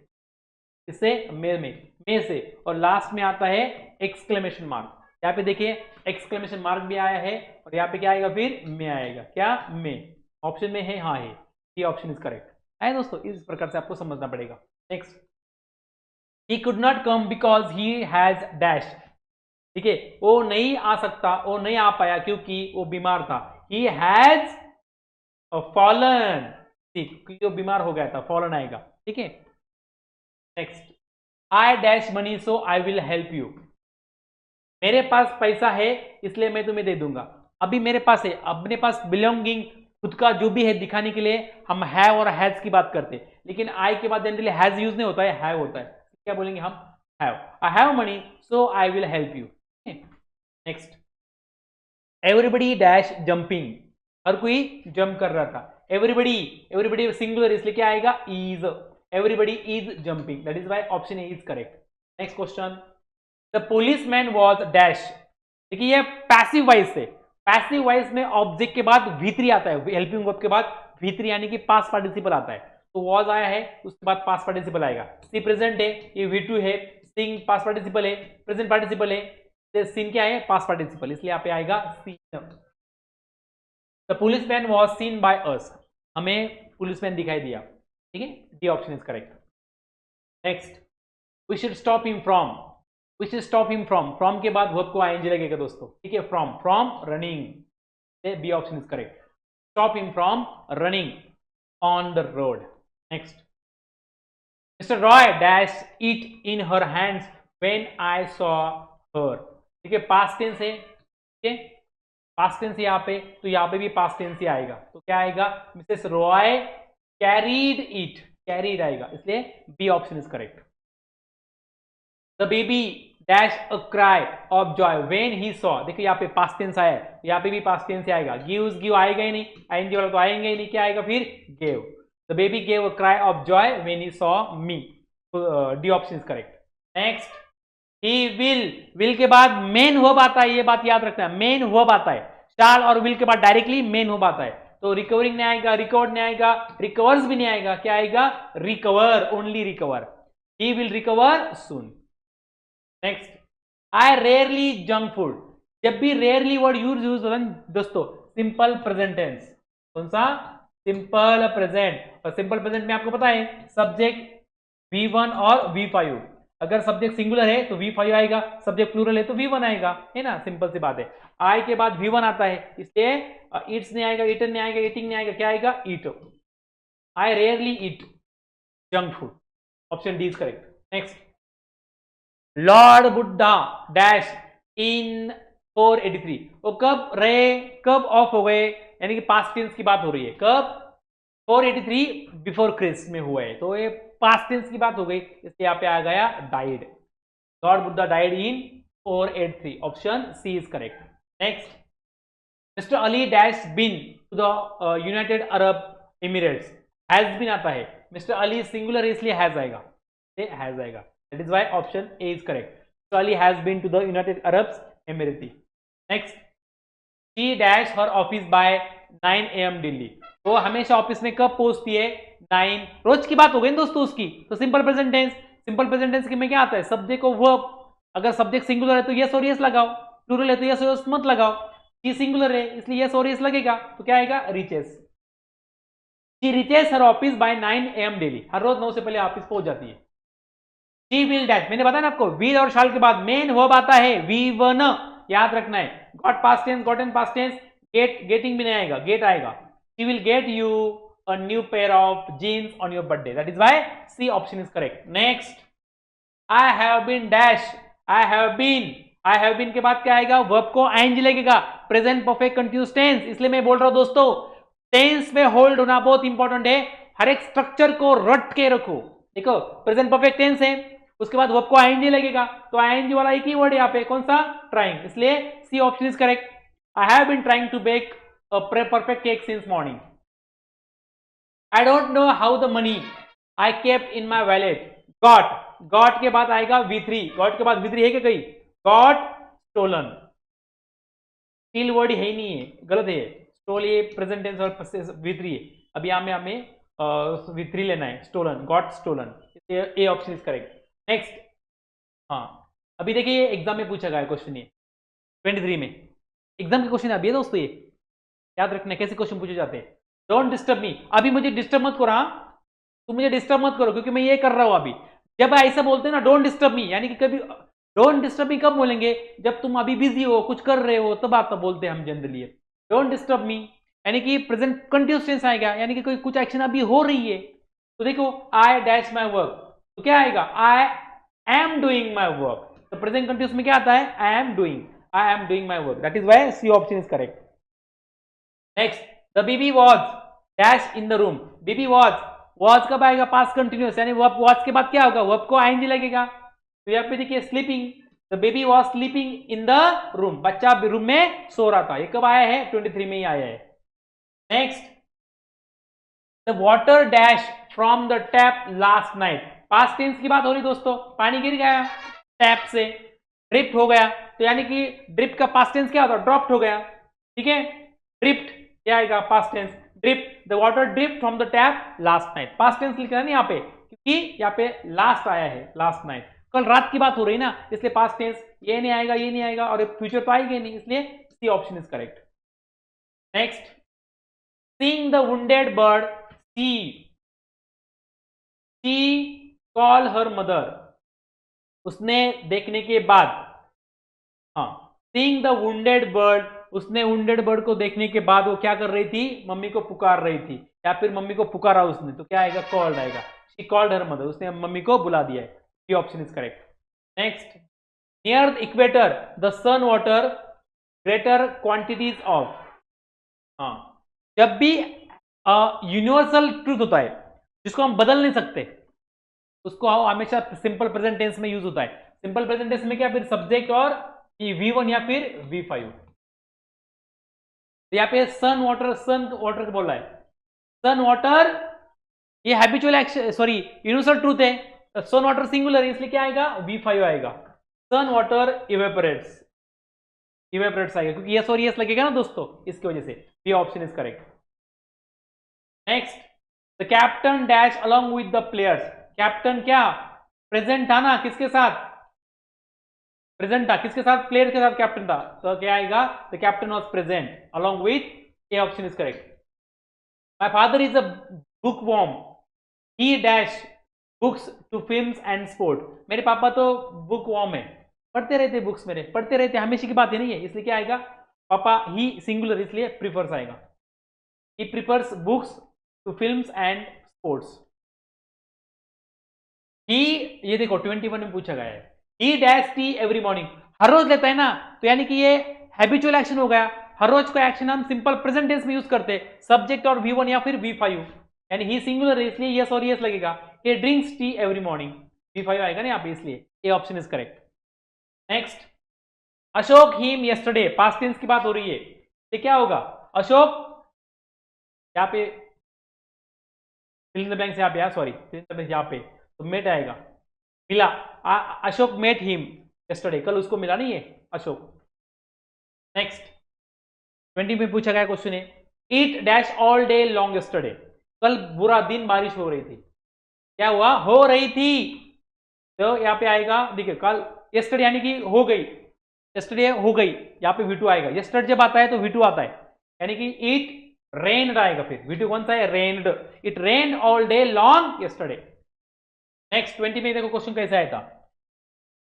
इससे मे से, और लास्ट में आता है एक्सक्लेमेशन मार्क। यहाँ पे देखिए एक्सक्लेमेशन मार्क भी आया है, और यहाँ पे क्या आएगा, फिर मे आएगा, क्या, मे। ऑप्शन में है, हाँ है, ये ऑप्शन इज करेक्ट है दोस्तों, इस प्रकार से आपको समझना पड़ेगा। Next, he could not come because he has dash। ठीक है, वो नहीं आ सकता, वो नहीं आ पाया क्योंकि वो बीमार था। he has fallen, क्योंकि वो बीमार हो गया था, fallen आएगा, ठीक है। Next, I dash money so I will help you। मेरे पास पैसा है इसलिए मैं तुम्हें दे दूंगा। अभी मेरे पास है, अपने पास बिलोंगिंग, खुद का जो भी है दिखाने के लिए हम हैव और हैज की बात करते हैं, लेकिन आई के बाद जनरली हैज यूज नहीं होता है, हैव होता है। क्या बोलेंगे हम, have, I have money so I will help you. Next, everybody dash jumping, हर कोई जंप कर रहा था। एवरीबडी, एवरीबडी सिंगुलर इसलिए क्या आएगा, is, everybody is jumping, that is why option A is correct. Next question, the policeman was dash. देखिए ये पैसिव वॉइस है, पैसिव वॉइस में ऑब्जेक्ट के बाद V3 आता है, हेल्पिंग वर्ब के बाद V3 यानी कि पास्ट पार्टिसिपल आता है, तो वॉज आया है, उसके बाद पास्ट पार्टिसिपल आएगा। सी प्रेजेंट है, ये V2 है, सिंग पास्ट पार्टिसिपल है, प्रेजेंट पार्टिसिपल है, सीन क्या है, पास्ट पार्टिसिपल, इसलिए यहाँ पे आएगा seen. The policeman was seen by us, हमें पुलिसमैन दिखाई दिया, ठीक है, D option is correct. Next, we should stop him from, we should stop him from के बाद वर्ब को आईएनजी लगेगा दोस्तों, ठीक है, from running, B option is correct. Stop him from running on the road. Next, mister Roy dash it in her hands when I saw her. ठीक है, past tense है, ठीक है, पास्ट टेंस यहाँ पे, तो यहाँ पे भी पास्ट टेंस ही आएगा, तो क्या आएगा, Mrs Roy carried it, carried आएगा, इसलिए B option is correct. The baby dash a cry of joy when he saw, देखिए यहाँ पे पास्ट टेंस आया है, यहाँ पे भी पास्ट टेंस आएगा, गिव्स, गिव आएगा ही नहीं, आईएनजी वाला तो आएंगे ही नहीं, क्या आएगा फिर, gave. The baby gave a cry of joy when he saw me, D option is correct. Next, he will के बाद मेन वर्ब आता है, ये बात याद रखना है, मेन वर्ब आता है, शाल और विल के बाद डायरेक्टली मेन वर्ब आता है, तो रिकवरिंग नहीं आएगा, रिकवर्ड नहीं आएगा, रिकवर्स भी नहीं आएगा, क्या आएगा, recover, only recover, he will recover soon. Next, I rarely junk food, जब भी रेयरली वर्ड यूज होता है दोस्तों, सिंपल प्रेजेंट टेंस, कौन सा, सिंपल प्रेजेंट, और सिंपल प्रेजेंट में आपको पता है सब्जेक्ट V1 और V5, अगर सब्जेक्ट सिंगुलर है तो V5 आएगा, सब्जेक्ट प्लूरल है तो V1 आएगा, है ना, सिंपल सी बात है। आई के बाद V1 आता है, इसलिए ईट्स नहीं आएगा, ईटन नहीं आएगा, ईटिंग नहीं आएगा, क्या आएगा, eat. I rarely eat junk food, option D is correct. Next, lord Buddha dash in 483, वो कब रहे, कब ऑफ हो गए, यानी कि पास्ट टेंस की बात हो रही है, कब, 483 बिफोर क्रिस्ट में हुआ है, तो ये पास्ट टेंस की बात हो गई, इसलिए यहाँ पे आ गया died. God Buddha died in 483, option C is correct. Next, Mister Ali dash been to the United Arab Emirates, has been आता है, मिस्टर अली सिंगुलर इसलिए हैज आएगा, हैज आएगा, that is why option A is correct. Mister Ali has been to the United Arab Emirates. Next, she dash her office by 9 AM Delhi, वो हमेशा office में कब पहुंचती है? 9, रोज की बात हो गई ना दोस्तों उसकी, तो simple present tense, simple present tense में क्या आता है? सब्जेक्ट को वर्ब, अगर सब्जेक्ट सिंगुलर है तो यस और यस लगाओ, प्लूरल है तो यस और यस मत लगाओ, शी सिंगुलर है इसलिए यस और यस लगेगा, तो क्या आएगा? Reaches. She reaches her office by 9 AM daily, हर रोज 9 से पहले ऑफिस पहुंच जाती है। शी विल डैश, मैंने बताया ना आपको, विल और शाल के बाद मेन वर्ब आता है वी1, याद रखना है। Got past tense, gotten past tense, getting भी नहीं आएगा, गेट आएगा। She will get you a new pair of jeans on your birthday, that is why C option is correct. Next, I have been dash, I have been के बाद क्या आएगा? Verb को ING लगेगा, प्रेजेंट परफेक्ट कंटीन्यूअस टेंस, इसलिए मैं बोल रहा हूं दोस्तों, टेंस में होल्ड होना बहुत इंपॉर्टेंट है, हर एक स्ट्रक्चर को रट के रखो। देखो, प्रेजेंट परफेक्ट टेंस है, उसके बाद वर्ब को आईएनजी लगेगा, तो आईएनजी वाला एक ही वर्ड यहाँ पे, कौन सा? ट्राइंग, इसलिए C option is correct. I have been trying to bake a perfect cake since morning. I don't know how the money I kept in my wallet, got के बाद आएगा V3, गॉट के बाद V3 है क्या कहीं? Got stolen, steel word है ही नहीं है, गलत है, स्टोल ये प्रेजेंट टेंस और V3 है, अभी हमें V3 लेना है, stolen, got stolen, A option is correct. Next, हाँ अभी देखिए एग्जाम में पूछा गया क्वेश्चन, ये 23 में एग्जाम के क्वेश्चन अभी है दोस्तों, ये याद रखना कैसे क्वेश्चन पूछे जाते हैं। डोंट डिस्टर्ब मी, अभी मुझे डिस्टर्ब मत करो, हाँ तुम मुझे डिस्टर्ब मत करो, क्योंकि मैं ये कर रहा हूं अभी। जब ऐसा बोलते हैं ना डोंट डिस्टर्ब मी, यानी कि कभी डोंट डिस्टर्ब मी कब बोलेंगे? जब तुम अभी बिजी हो, कुछ कर रहे हो, तब आप बोलते हैं हम जनरली। डोंट डिस्टर्ब मी यानी कि प्रेजेंट कंटीन्यूअस टेंस आएगा, यानी कि कोई कुछ एक्शन अभी हो रही है, तो देखो आई डैश माई वर्क, तो क्या आएगा? I am doing my work, तो प्रेजेंट कंटीन्यूअस में क्या आता है? I am doing my work, that is why C option is correct. Next, the baby was dash in the room, baby was कब आएगा? पास्ट कंटिन्यूअस, यानी was के बाद क्या होगा? वर्ब को आईएनजी लगेगा, तो यहाँ पे देखिए sleeping, the baby was sleeping in the room, बच्चा रूम में सो रहा था, ये कब आया है? 23 में ही आया है। Next, the water dash from the tap last night, past tense की बात हो रही दोस्तों, पानी गिर गया टैप से, ड्रिप्ट हो गया, तो यानी कि ड्रिप्ट का पास्ट टेंस क्या होता है? ड्रॉप्ड हो गया, ठीक है, ड्रिप्ट क्या आएगा? Past tense, drip, the water drip from the tap last night, past tense लिखना है ना यहाँ पे, क्योंकि यहाँ पे लास्ट आया है, लास्ट नाइट, कल रात की बात हो रही ना, इसलिए पास्ट टेंस ये नहीं आएगा, ये नहीं आएगा, और फ्यूचर तो आएगा नहीं, इसलिए C option is correct. Next, seeing the wounded bird, she call her mother, उसने देखने के बाद, हाँ सीइंग द वुंडेड बर्ड, उसने वुंडेड बर्ड को देखने के बाद वो क्या कर रही थी? मम्मी को पुकार रही थी, या फिर मम्मी को पुकारा उसने, तो क्या आएगा? कॉल्ड आएगा, शी कॉल्ड हर मदर, उसने मम्मी को बुला दिया है, ये option is correct. Next, near the equator the sun water greater quantities of, हाँ जब भी यूनिवर्सल ट्रूथ होता है जिसको हम बदल नहीं सकते, उसको हमेशा सिंपल प्रेजेंट टेंस में यूज होता है। सिंपल प्रेजेंट टेंस में क्या? फिर सब्जेक्ट और V1 या फिर V5, यहाँ पे सन वाटर बोल रहा है, सन वाटर ये habitual action, sorry universal truth है, सन वाटर सिंगुलर है, इसलिए क्या आएगा? V5 आएगा, सन वाटर इवेपोरेट्स आएगा, क्योंकि यस और यस लगेगा ना दोस्तों, इसकी वजह से ये option is correct. Next, the captain dash along with the players, captain क्या? प्रेजेंट था ना, किसके साथ? प्रेजेंट था, किसके साथ? प्लेयर के साथ कैप्टन था, तो क्या आएगा? The captain was present along with, A option is correct. My father is a book worm, he dash books to films and sport, मेरे पापा तो बुक वॉर्म है, पढ़ते रहते बुक्स, मेरे पढ़ते रहते, हमेशा की बात है नहीं है, इसलिए क्या आएगा? पापा, ही सिंगुलर, इसलिए प्रीफर्स आएगा, he prefers books to films and sports. He, ये देखो 21 में पूछा गया है, he dash tea every morning, हर रोज लेता है ना, तो यानी कि ये हैबिचुअल एक्शन हो गया, हर रोज का एक्शन हम सिंपल प्रेजेंट टेंस में यूज करते हैं, सब्जेक्ट और V1 या फिर V5, एंड ही सिंगुलर है इसलिए यस और यस लगेगा। He drinks tea every morning, V5 आएगा ना यहाँ पे, इसलिए A option is correct. Next, Ashok him yesterday, past tense की बात हो रही है, ये क्या होगा? अशोक, यहाँ पे फिल इन द ब्लैंक्स, यहाँ पे sorry fill in the blanks, यहाँ पे तो मेट आएगा, मिला। अशोक मेट हिम यस्टरडे, कल उसको मिला नहीं है अशोक। नेक्स्ट 20 में पूछा गया क्वेश्चन है, it dash all day long yesterday, कल पूरा दिन बारिश हो रही थी, क्या हुआ? हो रही थी, तो यहाँ पे आएगा, देखिए कल यस्टरडे यानी कि हो गई, यस्टरडे हो गई, यहाँ पे V2 आएगा। यस्टरडे जब आता है तो V2 आता है, यानी कि इट रेन्ड आएगा, फिर V2 कौन सा है? Rained. It rained all day long yesterday. Next 20 में देखो क्वेश्चन कैसा आया था,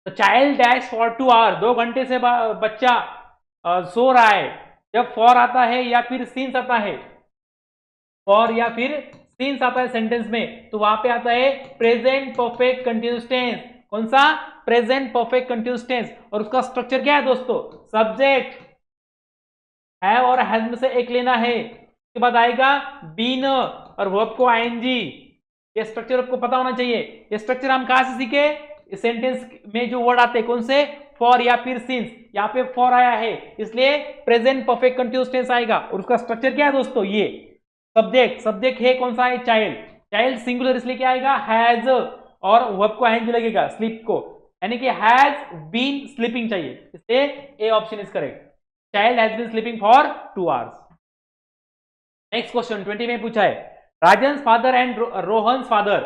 तो चाइल्ड डैश फॉर 2 आवर, 2 घंटे से बच्चा सो रहा है। जब फॉर आता है या फिर सिंस आता है, फॉर या फिर सिंस आता है सेंटेंस में, तो वहां पे आता है प्रेजेंट परफेक्ट कंटिन्यूअस टेंस। कौन सा? Present perfect continuous tense. और उसका स्ट्रक्चर क्या है दोस्तों? सब्जेक्ट है और हैज में से एक लेना है, उसके बाद आएगा बीन और वर्ब को आईएनजी। ये स्ट्रक्चर आपको पता होना चाहिए। ये स्ट्रक्चर हम कहां से सीखे? इस सेंटेंस में जो वर्ड आते हैं, कौन से? फॉर या फिर सिंस। यहाँ पे फॉर आया है इसलिए प्रेजेंट परफेक्ट कंटिन्यूअस टेंस आएगा। और उसका स्ट्रक्चर क्या है दोस्तों? ये सब्जेक्ट, सब्जेक्ट है कौन सा है? चाइल्ड। चाइल्ड सिंगुलर इसलिए क्या आएगा? हैज, और वर्ब को आईएनजी लगेगा स्लीप को, यानी कि हैज बीन स्लीपिंग चाहिए, इसलिए A option is correct. Child has been sleeping for 2 hours. Next question 20 में पूछा है, Rajan father and Rohan father,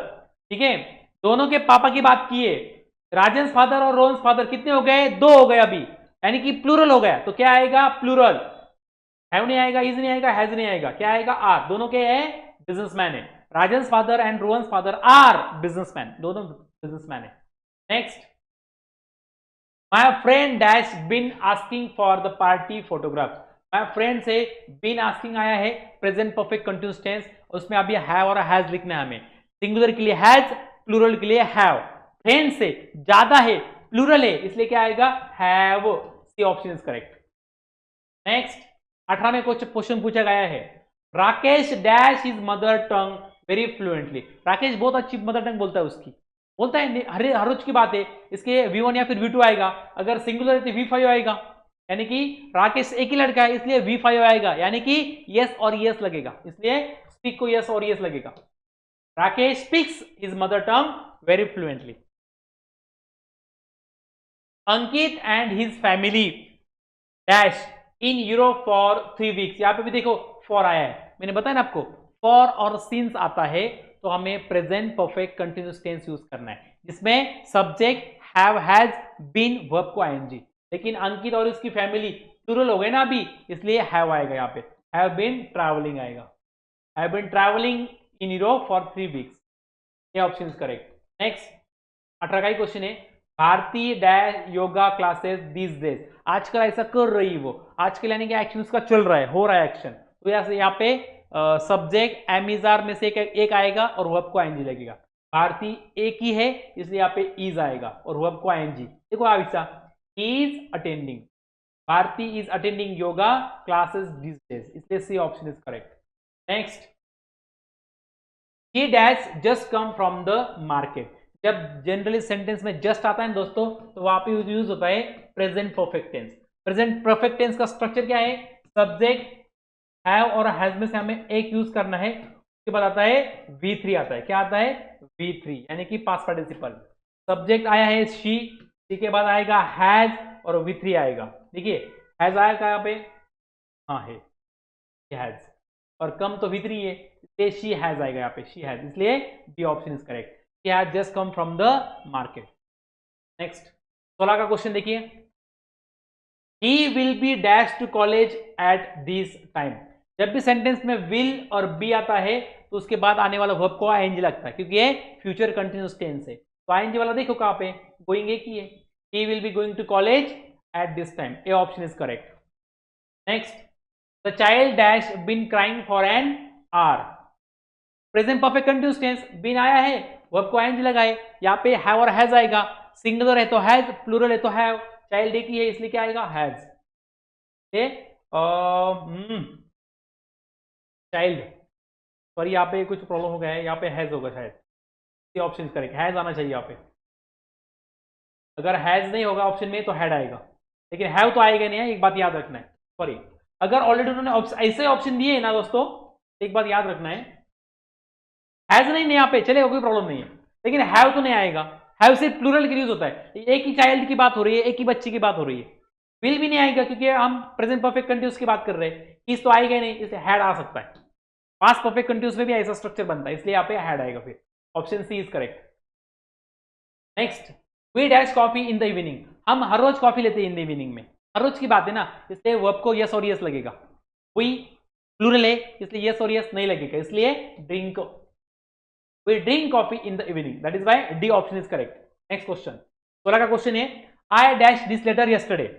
ठीक है, दोनों के पापा की बात की है। राजन फादर और रोहन फादर कितने हो गए? 2 हो गए अभी, यानी कि प्लूरल हो गया, तो क्या आएगा? प्लूरल। हैव नहीं आएगा, इज नहीं आएगा, हैज नहीं आएगा, क्या आएगा? आर। दोनों के हैं बिजनेसमैन है, Rajan father and Rohan father are businessman, दोनों बिजनेसमैन है। Next, my friend dash been asking for the party photograph. My friend से बिन आस्किंग आया है, प्रेजेंट परफेक्ट कंटिन्यूअस टेंस, उसमें अभी हैव और हैज लिखना है हमें। सिंगुलर के लिए हैज, प्लूरल के लिए हैव। फ्रेंड से ज्यादा है, प्लूरल है, इसलिए क्या आएगा? Have. C option is correct. Next 18 में क्वेश्चन पूछा गया है, Rakesh dash is mother tongue very fluently. Rakesh बहुत अच्छी मदर टंग बोलता है उसकी, बोलता है, हर रोज की बात है, इसके V1 या फिर V2 आएगा। अगर सिंगुलर है तो V5 आएगा, यानी कि राकेश एक ही लड़का है इसलिए V5 आएगा, यानी कि यस और यस लगेगा, इसलिए स्पीक को यस और यस लगेगा। Rakesh speaks his mother tongue very fluently. Ankit and his family dash in Europe for 3 weeks. यहां पे भी देखो फॉर आया है, मैंने बताया ना आपको, फॉर और सिंस आता है तो हमें present perfect continuous tense use करना है, जिसमें subject have, has, been, verb को आईएनजी। लेकिन अंकित और इसकी फैमिली प्लूरल हो गए ना अभी, इसलिए हैव आएगा यहाँ पे, हैव बीन ट्रैवलिंग आएगा, have been travelling in Europe for 3 weeks. ये ऑप्शन इज करेक्ट। नेक्स्ट 18 का ही क्वेश्चन है, Bhartiya dash yoga classes these days. आजकल ऐसा कर रही वो, आजकल यानी कि एक्शन उसका चल रहा है, हो रहा है एक्शन, तो यहाँ पे सब्जेक्ट एमिजार में से एक आएगा और वर्ब को आईएनजी लगेगा। भारती एक ही है इसलिए यहाँ पे इज आएगा और वर्ब को आईएनजी। देखो Avisa, is attending, Bharti is attending yoga classes this days, इसलिए C option is correct. Next, he dash just come from the market. जब जनरली सेंटेंस में जस्ट आता है दोस्तों, तो वहां पे यूज होता है present perfect tense. Present perfect tense का स्ट्रक्चर क्या है? सब्जेक्ट हैव और हैज में से हमें एक यूज करना है, उसके बाद आता है V3 आता है। क्या आता है? V3, यानी कि पास्ट पार्टिसिपल। सब्जेक्ट आया है शी के बाद आएगा हैज और V3 आएगा। देखिए हैज आएगा यहाँ पे, हाँ है हैज, और कम तो V3 है इसलिए शी हैज आएगा यहाँ पे, शी हैज, इसलिए D option is correct. She has just come from the market. Next 16 का क्वेश्चन देखिए, he will be dash to college at this time। जब भी सेंटेंस में will और be आता है तो उसके बाद आने वाला वर्ब को ing लगता है, क्योंकि ये फ्यूचर कंटिन्यूअस टेंस है। तो ing वाला देखो कहां पे, गोइंग एक ही है, he will be going to college at this time। A option is correct. Next, the child dash been crying for an hour। Present perfect continuous tense, been आया है, वर्ब को ing लगाए, यहाँ पे हैव और has आएगा। Singular है तो हैज, प्लूरल है तो हैव, चाइल्ड एक ही है इसलिए क्या आएगा? हैज। चाइल्ड सॉरी यहाँ पे कुछ प्रॉब्लम हो गया है, यहाँ पे हैज होगा शायद, ये ऑप्शन करेक्ट, हैज आना चाहिए यहाँ पे। अगर हैज नहीं होगा ऑप्शन में तो हैड आएगा, लेकिन हैव तो आएगा नहीं है, एक बात याद रखना है। सॉरी, अगर ऑलरेडी उन्होंने ऐसे ऑप्शन दिए है ना दोस्तों, एक बात याद रखना है, हैज नहीं यहाँ पे चलेगा, कोई प्रॉब्लम नहीं है, लेकिन हैव तो नहीं आएगा। हैव सिर्फ प्लूरल के यूज होता है, एक ही चाइल्ड की बात हो रही है, एक ही बच्चे की बात हो रही है। विल भी नहीं आएगा क्योंकि हम प्रेजेंट परफेक्ट कंटिन्यूस की बात कर रहे हैं, इस तो आएगा नहीं, इसलिए हैड आ सकता है। पास्ट परफेक्ट कंटिन्यूस में भी ऐसा स्ट्रक्चर बनता है, इसलिए यहाँ पे हैड आएगा, फिर option C is correct. Next, we dash coffee in the evening, हम हर रोज कॉफी लेते हैं इन द इवनिंग में, हर रोज की बात है ना, इसलिए वर्ब को यस और यस लगेगा। वी प्लूरल है इसलिए यस और यस नहीं लगेगा, इसलिए drink, we drink coffee in the evening, that is why D option is correct. Next question 16 का क्वेश्चन है, I dash this letter yesterday.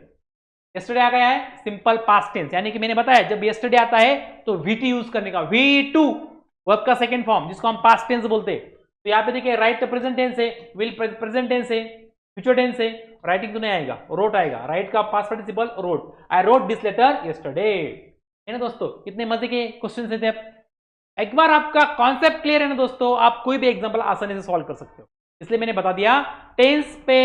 Yesterday आ गया है सिंपल पास्ट टेंस, यानी कि मैंने बताया जब यस्टरडे आता है तो वीटी यूज करने का, V2 वर्ब का सेकंड फॉर्म जिसको हम पास्ट टेंस बोलते हैं। तो यहाँ पे देखिए राइट प्रेजेंट टेंस है, विल प्रेजेंट टेंस है, फ्यूचर टेंस है, राइटिंग तो नहीं आएगा, रोट आएगा, राइट का past participle wrote, I wrote this letter yesterday. है ना दोस्तों, कितने मजे के क्वेश्चन थे। एक बार आपका कॉन्सेप्ट क्लियर है ना दोस्तों, आप कोई भी एग्जांपल आसानी से सॉल्व कर सकते हो, इसलिए मैंने बता दिया टेंस पे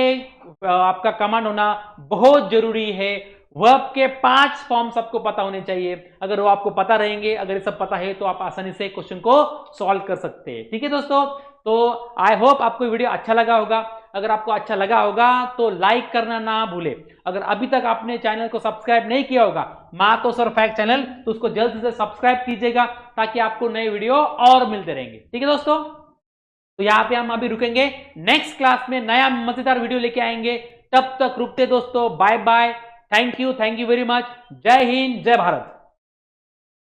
आपका कमांड होना बहुत जरूरी है। वर्ब के 5 फॉर्म्स आपको पता होने चाहिए, अगर वो आपको पता रहेंगे, अगर ये सब पता है तो आप आसानी से क्वेश्चन को सॉल्व कर सकते हैं। ठीक है दोस्तों, तो आई होप आपको वीडियो अच्छा लगा होगा। अगर आपको अच्छा लगा होगा तो लाइक करना ना भूले। अगर अभी तक आपने चैनल को सब्सक्राइब नहीं किया होगा मातो सर फैक्ट चैनल, तो उसको जल्द से सब्सक्राइब कीजिएगा ताकि आपको नए वीडियो और मिलते रहेंगे। ठीक है दोस्तों, तो यहाँ पे हम अभी रुकेंगे, नेक्स्ट क्लास में नया मजेदार वीडियो लेके आएंगे, तब तक रुकते दोस्तों, bye bye, thank you very much, जय हिंद जय भारत।